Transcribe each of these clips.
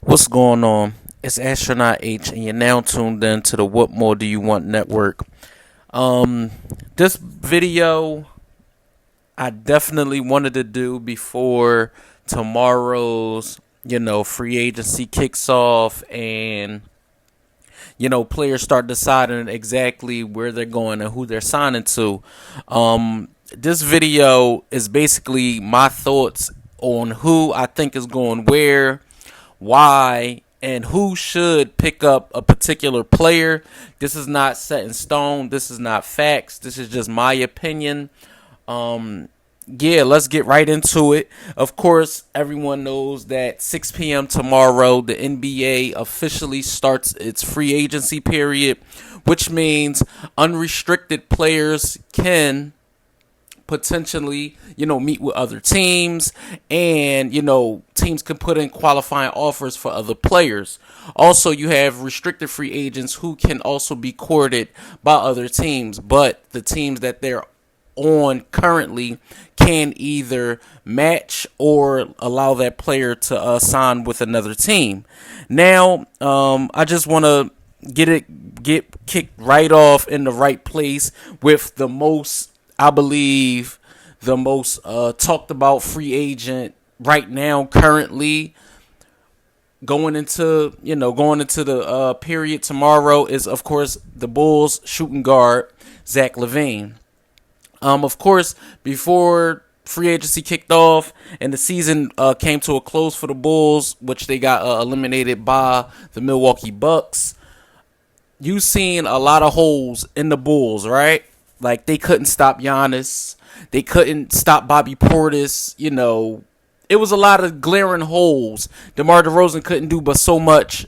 What's going on? It's Astronaut H, and you're now tuned in to the What More Do You Want Network. Um, this video I definitely wanted to do before tomorrow's, free agency kicks off and, players start deciding exactly where they're going and who they're signing to. This video is basically my thoughts on who I think is going where, why, and who should pick up a particular player. This is not set in stone. This is not facts. This is just my opinion. Let's get right into it. Of course, everyone knows that 6 p.m. tomorrow, the NBA officially starts its free agency period, which means unrestricted players can potentially, meet with other teams, and, teams can put in qualifying offers for other players. Also, you have restricted free agents who can also be courted by other teams, but the teams that they're on currently can either match or allow that player to sign with another team. Now, I just want to get kicked right off in the right place with the most, I believe, the most talked about free agent right now, currently going into the period tomorrow is, of course, the Bulls shooting guard Zach LaVine. Of course, before free agency kicked off and the season came to a close for the Bulls, which they got eliminated by the Milwaukee Bucks, you seen a lot of holes in the Bulls, right? Like, they couldn't stop Giannis. They couldn't stop Bobby Portis. It was a lot of glaring holes. DeMar DeRozan couldn't do but so much.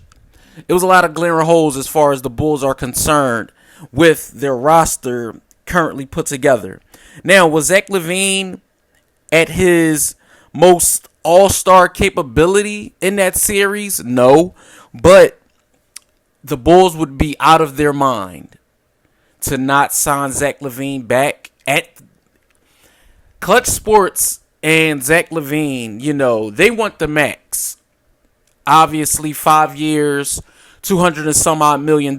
It was a lot of glaring holes as far as the Bulls are concerned with their roster currently put together. Now, was Zach LaVine at his most all-star capability in that series? No. But the Bulls would be out of their mind to not sign Zach LaVine back. At Clutch Sports and Zach LaVine, they want the max. Obviously, 5 years, 200 and some odd $1 million.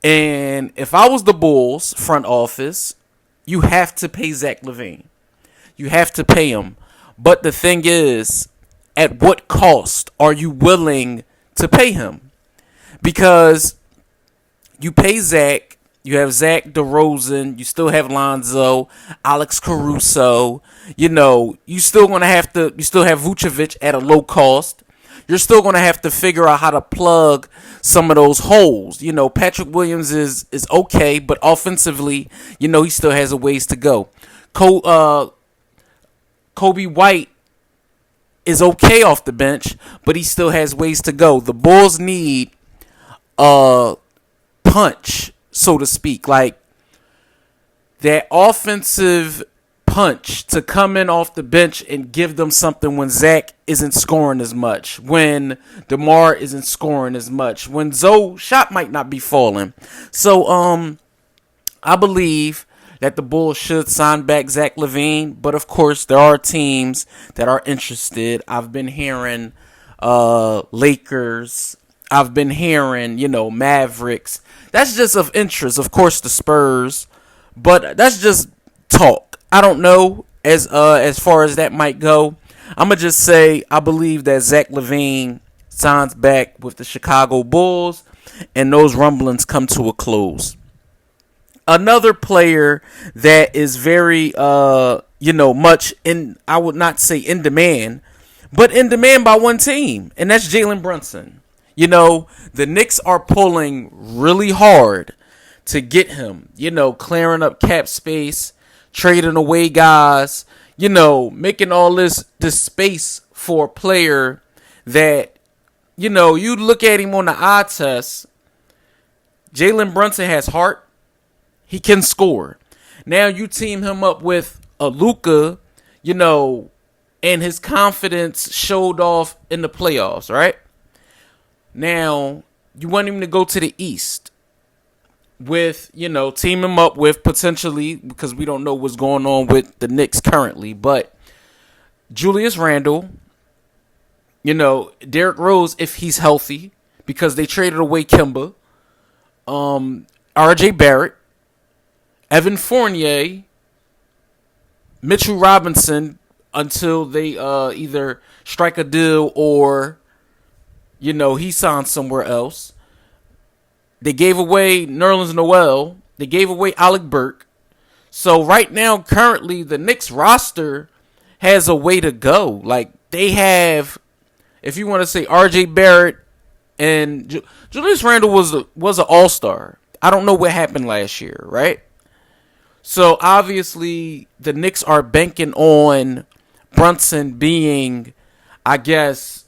And if I was the Bulls front office, you have to pay Zach LaVine. You have to pay him. But the thing is, at what cost are you willing to pay him? Because you pay Zach, you have Zach DeRozan, you still have Lonzo, Alex Caruso. You still have Vucevic at a low cost. You're still going to have to figure out how to plug some of those holes. Patrick Williams is okay, but offensively, he still has a ways to go. Kobe White is okay off the bench, but he still has ways to go. The Bulls need a punch, so to speak, like that offensive punch to come in off the bench and give them something when Zach isn't scoring as much, when DeMar isn't scoring as much, when Zoe shot might not be falling. So I believe that the Bulls should sign back Zach LaVine, but of course there are teams that are interested. I've been hearing Lakers. I've been hearing, Mavericks. That's just of interest. Of course, the Spurs, but that's just talk. I don't know as far as that might go. I'm gonna just say I believe that Zach LaVine signs back with the Chicago Bulls, and those rumblings come to a close. Another player that is very, much in, I would not say in demand, but in demand by one team, and that's Jalen Brunson. The Knicks are pulling really hard to get him, clearing up cap space, trading away guys, making all this space for a player that, you look at him on the eye test. Jalen Brunson has heart. He can score. Now you team him up with a Luka, and his confidence showed off in the playoffs, right? Now, you want him to go to the East with, team him up with potentially, because we don't know what's going on with the Knicks currently, but Julius Randle, Derrick Rose, if he's healthy, because they traded away Kemba, R.J. Barrett, Evan Fournier, Mitchell Robinson, until they either strike a deal or, he signs somewhere else. They gave away Nerlens Noel. They gave away Alec Burke. So right now, currently, the Knicks roster has a way to go. Like, they have, if you want to say R.J. Barrett and Julius Randle was an all-star. I don't know what happened last year, right? So obviously, the Knicks are banking on Brunson being, I guess,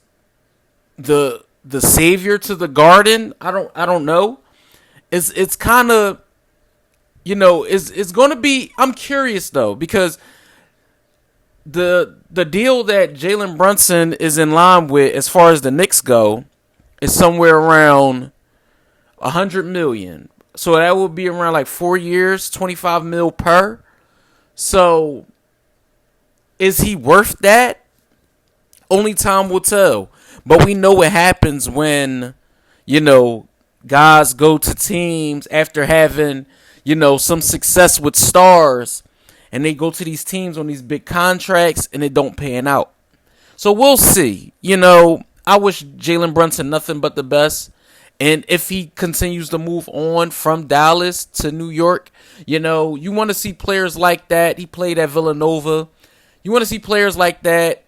the savior to the Garden. I don't know. It's kind of, it's going to be. I'm curious though, because the deal that Jalen Brunson is in line with, as far as the Knicks go, is somewhere around $100 million. So that would be around like 4 years, $25 million per. So is he worth that? Only time will tell. But we know what happens when, guys go to teams after having, some success with stars, and they go to these teams on these big contracts and it don't pan out. So we'll see. I wish Jalen Brunson nothing but the best. And if he continues to move on from Dallas to New York, you want to see players like that. He played at Villanova. You want to see players like that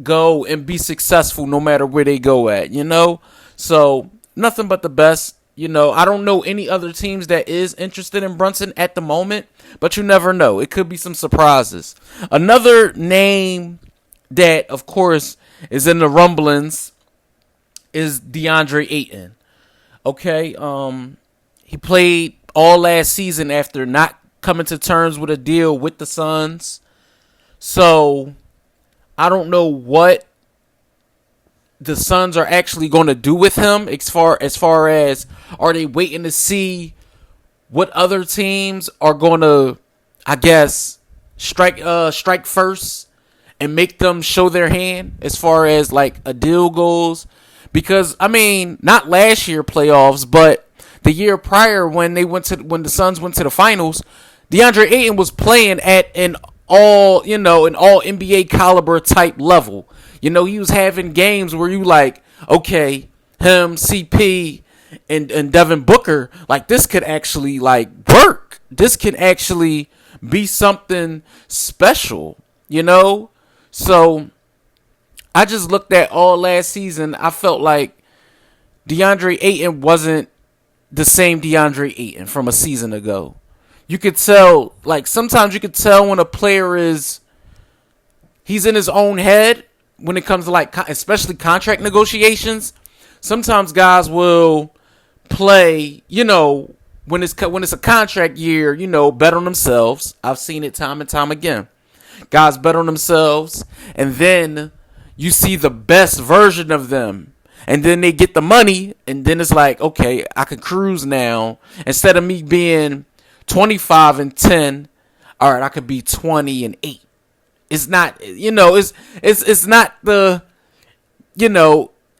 go and be successful no matter where they go at, So nothing but the best. I don't know any other teams that is interested in Brunson at the moment, but you never know. It could be some surprises. Another name that, of course, is in the rumblings is Deandre Ayton. Okay, he played all last season after not coming to terms with a deal with the Suns. So I don't know what the Suns are actually going to do with him as far as are they waiting to see what other teams are going to, I guess, strike first and make them show their hand as far as like a deal goes. Because not last year playoffs, but the year prior when the Suns went to the finals, DeAndre Ayton was playing at an all NBA caliber type level. He was having games where you like, okay, him, CP, and Devin Booker, like this could actually like work. This can actually be something special, So I just looked at all last season. I felt like DeAndre Ayton wasn't the same DeAndre Ayton from a season ago. You could tell, like sometimes you could tell when a player he's in his own head when it comes to like especially contract negotiations. Sometimes guys will play, when it's a contract year, bet on themselves. I've seen it time and time again. Guys bet on themselves, and then you see the best version of them. And then they get the money, and then it's like, okay, I can cruise now. Instead of me being 25-10, all right, I could be 20-8. It's not, it's not the,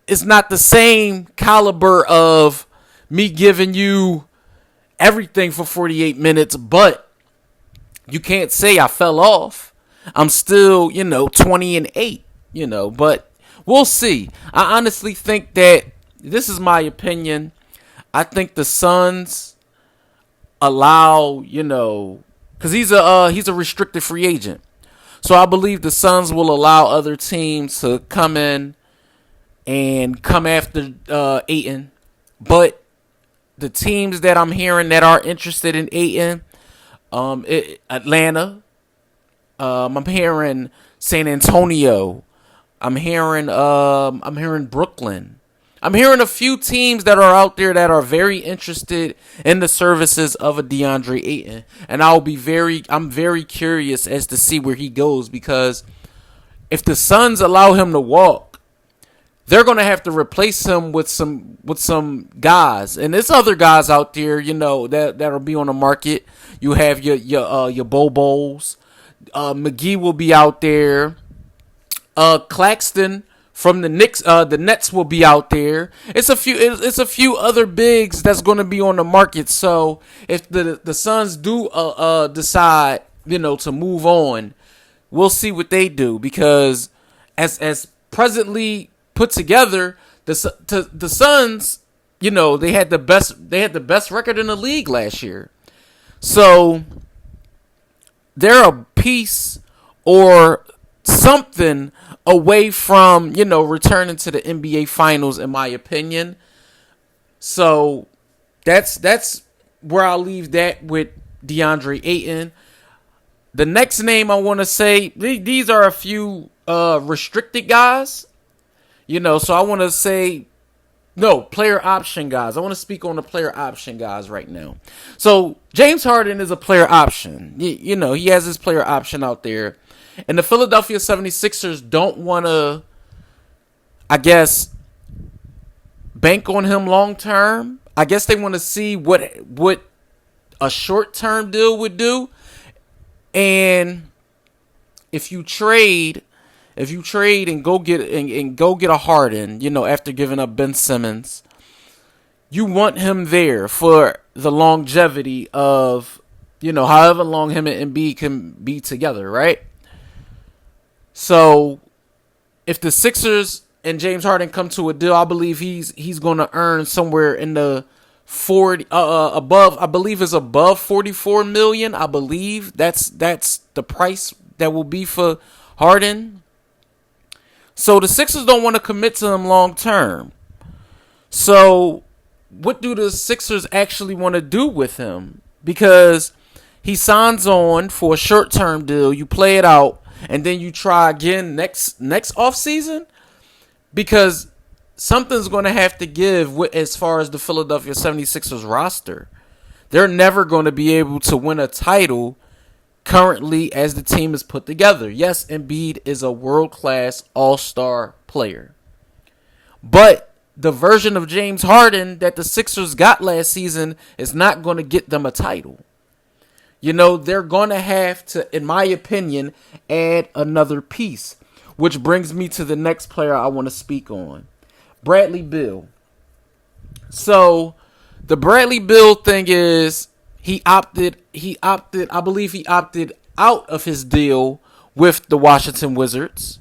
it's not the same caliber of me giving you everything for 48 minutes, but you can't say I fell off. I'm still, 20-8, but we'll see. I honestly think that, this is my opinion, I think the Suns allow, because he's a restricted free agent. So I believe the Suns will allow other teams to come in and come after Ayton. But the teams that I'm hearing that are interested in Ayton, Atlanta, I'm hearing San Antonio, I'm hearing Brooklyn. I'm hearing a few teams that are out there that are very interested in the services of a DeAndre Ayton. And I'm very curious as to see where he goes, because if the Suns allow him to walk, they're going to have to replace him with some guys. And there's other guys out there, that'll be on the market. You have your Bobos. McGee will be out there. Claxton from the Knicks. The Nets will be out there. It's a few other bigs that's going to be on the market. So if the Suns do decide, to move on, we'll see what they do, because as presently put together, the Suns, they had the best record in the league last year. So they're a piece or something away from, returning to the NBA Finals, in my opinion. So that's where I'll leave that with Deandre Ayton. The next name I want to say, these are a few restricted guys, so I want to say, no, player option guys. I want to speak on the player option guys right now. So James Harden is a player option. He has his player option out there. And the Philadelphia 76ers don't want to, I guess, bank on him long term. I guess they want to see what a short term deal would do. And if you trade and go get a Harden, after giving up Ben Simmons, you want him there for the longevity of, however long him and Embiid can be together, right? So if the Sixers and James Harden come to a deal, I believe he's going to earn somewhere in the 40 above. I believe it's above $44 million. I believe that's the price that will be for Harden. So the Sixers don't want to commit to him long term. So what do the Sixers actually want to do with him? Because he signs on for a short term deal. You play it out, and then you try again next offseason, because something's going to have to give as far as the Philadelphia 76ers roster. They're never going to be able to win a title currently as the team is put together. Yes, Embiid is a world-class all-star player. But the version of James Harden that the Sixers got last season is not going to get them a title. They're going to have to, in my opinion, add another piece. Which brings me to the next player I want to speak on. Bradley Beal. So the Bradley Beal thing is he opted out of his deal with the Washington Wizards.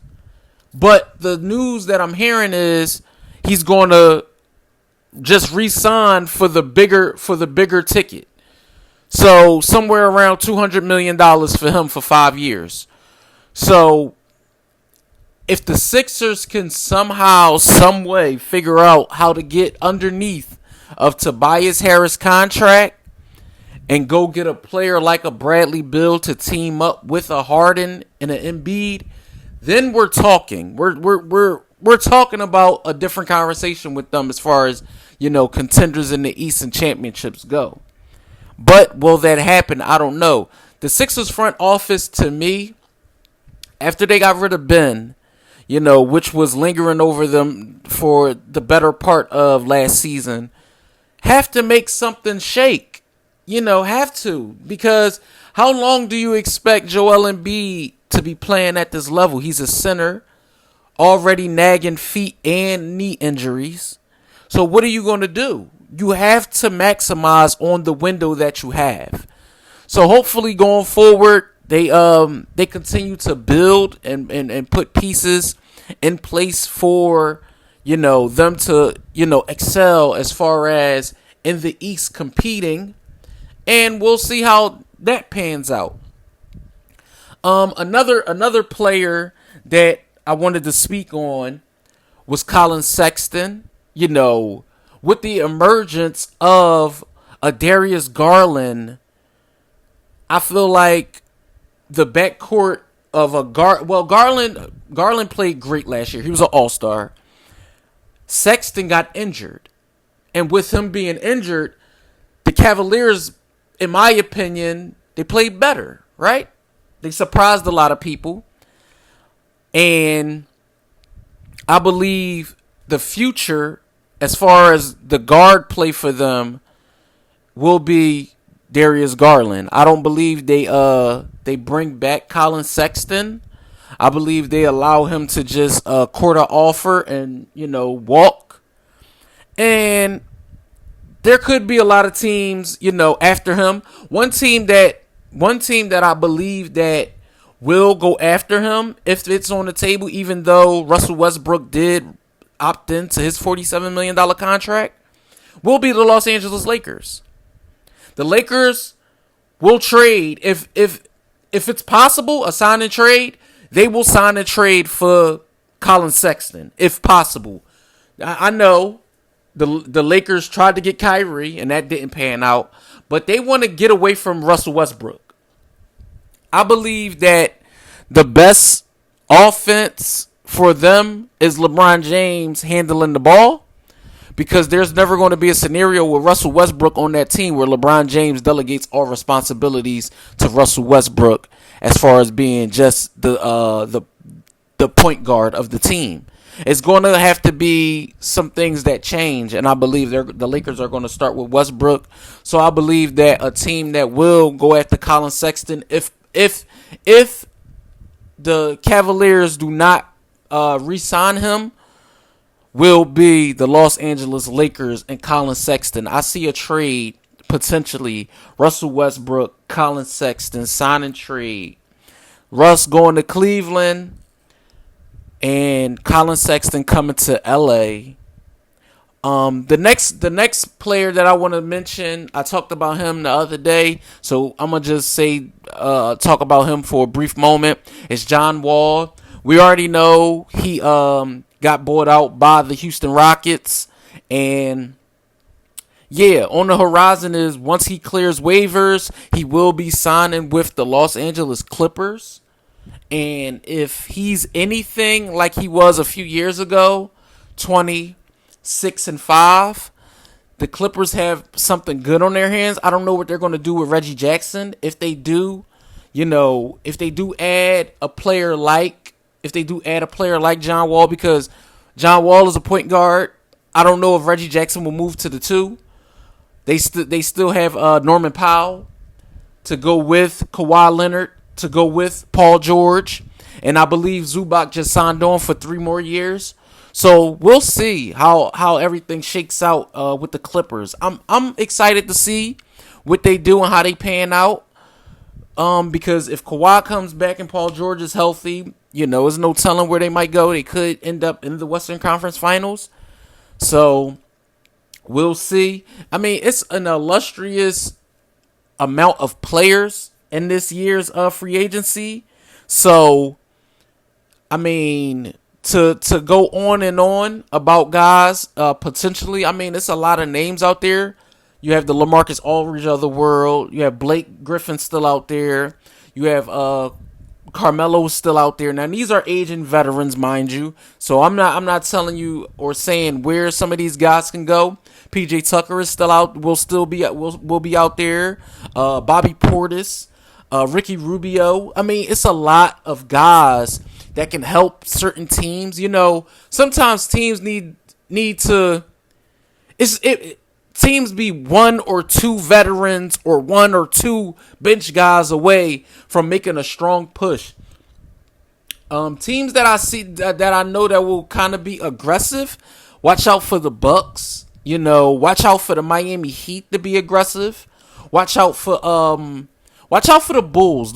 But the news that I'm hearing is he's going to just re-sign for the bigger ticket. So somewhere around $200 million for him for 5 years. So if the Sixers can somehow, some way figure out how to get underneath of Tobias Harris' contract and go get a player like a Bradley Beal to team up with a Harden and an Embiid, then we're talking. We're talking about a different conversation with them as far as, contenders in the Eastern Championships go. But will that happen? I don't know. The Sixers front office, to me, after they got rid of Ben, which was lingering over them for the better part of last season, have to make something shake. Have to. Because how long do you expect Joel Embiid to be playing at this level? He's a center, already nagging feet and knee injuries. So what are you going to do? You have to maximize on the window that you have. So hopefully going forward, they continue to build and put pieces in place for, them to, excel as far as in the East competing. And we'll see how that pans out. Another player that I wanted to speak on was Colin Sexton. With the emergence of a Darius Garland, I feel like the backcourt of a Garland played great last year. He was an all-star. Sexton got injured. And with him being injured, the Cavaliers, in my opinion, they played better, right? They surprised a lot of people. And I believe the future, as far as the guard play for them, will be Darius Garland. I don't believe they bring back Colin Sexton. I believe they allow him to just court an offer and, walk. And there could be a lot of teams, after him. One team that I believe that will go after him if it's on the table, even though Russell Westbrook did opt into his $47 million contract, will be the Los Angeles Lakers. The Lakers will trade if it's possible, a sign and trade. They will sign and trade for Colin Sexton if possible. I know the Lakers tried to get Kyrie and that didn't pan out, but they want to get away from Russell Westbrook. I believe that the best offense for them is LeBron James handling the ball, because there's never going to be a scenario with Russell Westbrook on that team where LeBron James delegates all responsibilities to Russell Westbrook as far as being just the point guard of the team. It's going to have to be some things that change, and I believe the Lakers are going to start with Westbrook. So I believe that a team that will go after Colin Sexton, if the Cavaliers do not re-sign him, will be the Los Angeles Lakers and Colin Sexton. I see a trade potentially. Russell Westbrook, Colin Sexton, sign and trade. Russ going to Cleveland and Colin Sexton coming to LA. The next player that I want to mention, I talked about him the other day, so I'm gonna just talk about him for a brief moment. It's John Wall. We already know he got bought out by the Houston Rockets, and yeah, on the horizon is once he clears waivers, he will be signing with the Los Angeles Clippers. And if he's anything like he was a few years ago, 26-5, the Clippers have something good on their hands. I don't know what they're going to do with Reggie Jackson. If they do, if they do add a player like John Wall, because John Wall is a point guard. I don't know if Reggie Jackson will move to the 2. They still have Norman Powell to go with Kawhi Leonard, to go with Paul George, and I believe Zubac just signed on for 3 more years. So we'll see how everything shakes out with the Clippers. I'm excited to see what they do and how they pan out. Because if Kawhi comes back and Paul George is healthy, there's no telling where they might go. They could end up in the Western Conference Finals. So we'll see. I mean, it's an illustrious amount of players in this year's free agency. So, I mean, to go on and on about guys potentially, I mean, it's a lot of names out there. You have the LaMarcus Aldridge of the world. You have Blake Griffin still out there. You have Carmelo still out there. Now these are aging veterans, mind you. So I'm not telling you or saying where some of these guys can go. PJ Tucker is still out. Will be out there. Bobby Portis, Ricky Rubio. I mean, it's a lot of guys that can help certain teams. Sometimes teams need to. Teams be 1 or 2 veterans or 1 or 2 bench guys away from making a strong push. Teams that I see that I know that will kind of be aggressive. Watch out for the Bucks. Watch out for the Miami Heat to be aggressive. Watch out for the Bulls.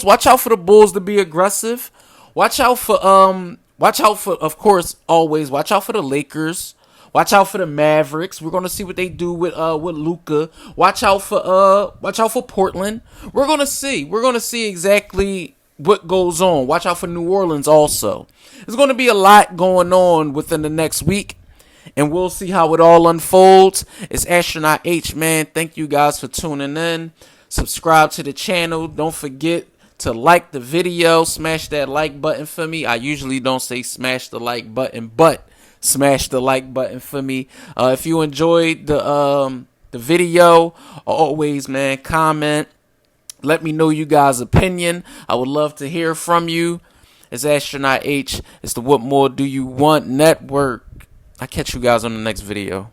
Watch out for the Bulls to be aggressive. Watch out for of course always watch out for the Lakers. Watch out for the Mavericks. We're gonna see what they do with Luka. Watch out for Portland. We're gonna see exactly what goes on. Watch out for New Orleans also. There's gonna be a lot going on within the next week, and we'll see how it all unfolds. It's Astronaut H, man. Thank you guys for tuning in. Subscribe to the channel. Don't forget to like the video. Smash that like button for me. I usually don't say smash the like button, but smash the like button for me. If you enjoyed the video, always, man, comment. Let me know you guys' opinion. I would love to hear from you. It's Astronaut H. It's the What More Do You Want Network. I'll catch you guys on the next video.